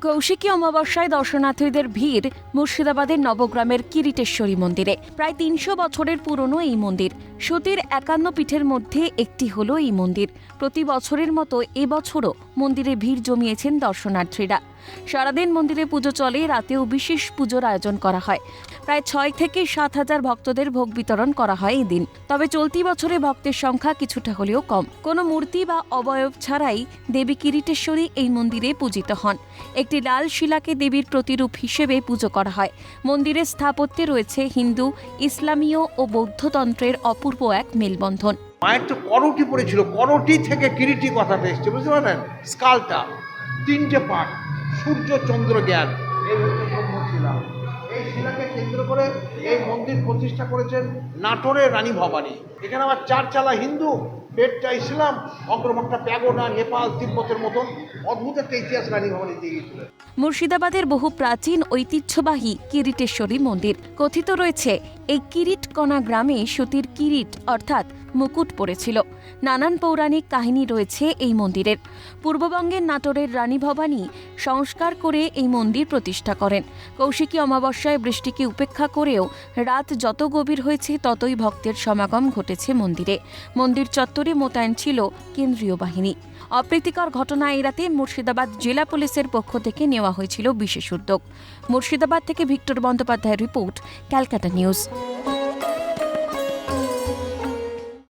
কৌশিকী অমাবস্যায় দর্শনার্থীদের ভিড় মুর্শিদাবাদের নবগ্রামের কিরিটেশ্বরী মন্দিরে। প্রায় ৩০০ বছরের পুরনো এই মন্দির, সতীর ৫১ পীঠের মধ্যে একটি হল এই মন্দির। প্রতি বছরের মতো এবছরও মন্দিরে ভিড় জমিয়েছেন দর্শনার্থীরা। সারাদিন মন্দিরে পুজো চলে, রাতেও বিশেষ পুজোর আয়োজন করা হয়। প্রায় ৬ থেকে ৭ হাজার ভক্তদের ভোগ বিতরণ করা হয় এদিন। তবে চলতি বছরে ভক্তের সংখ্যা কিছুটা হলেও কম। কোনো মূর্তি বা অবয়ব ছাড়াই দেবী কিরিটেশ্বরী এই মন্দিরে পূজিত হন। একটি লাল শিলাকে দেবীর প্রতিরূপ হিসেবে পুজো করা হয়। মন্দিরের স্থাপত্যে রয়েছে হিন্দু, ইসলামীয় ও বৌদ্ধতন্ত্রের অপূর্ব এক মেলবন্ধন। মায়ের তো করটি পড়েছিল, করটি থেকে কিরিটি কথাটা এসছে, বুঝতে পারেন? স্কালটা 3টে পার্ট, সূর্য চন্দ্র জ্ঞান, এই হচ্ছে ব্রহ্মশিলা। এই শিলাকে কেন্দ্র করে এই মন্দির প্রতিষ্ঠা করেছেন নাটোরের রানী ভবানী। এখানে আবার 4 চালা হিন্দু, পেটটা ইসলাম, অগ্রভাগটা প্যাগোডা, নেপাল তিব্বতের মতন অদ্ভুত একটা ইতিহাস রানী ভবানী দিয়ে গিয়েছিলেন। মুর্শিদাবাদের বহু প্রাচীন ঐতিহ্যবাহী কিরিটেশ্বরী মন্দির। কথিত রয়েছে এই কিরিটকণা গ্রামে সতীর কিরিট অর্থাৎ মুকুট পড়েছিল। নানান পৌরাণিক কাহিনী রয়েছে এই মন্দিরের। পূর্ববঙ্গের নাটোরের রানী ভবানী সংস্কার করে এই মন্দির প্রতিষ্ঠা করেন। কৌশিকী অমাবস্যায় বৃষ্টিকে উপেক্ষা করেও রাত যত গভীর হয়েছে ততই ভক্তের সমাগম ঘটেছে মন্দিরে। মন্দির চত্বরে মোতায়েন ছিল কেন্দ্রীয় বাহিনী। অপ্রীতিকর ঘটনা এড়াতে মুর্শিদাবাদ জেলা পুলিশের পক্ষ থেকে নেওয়া হয়েছিল বিশেষ উদ্যোগ। মুর্শিদাবাদ থেকে ভিক্টর বন্দ্যোপাধ্যায়ের রিপোর্ট, ক্যালকাটা নিউজ।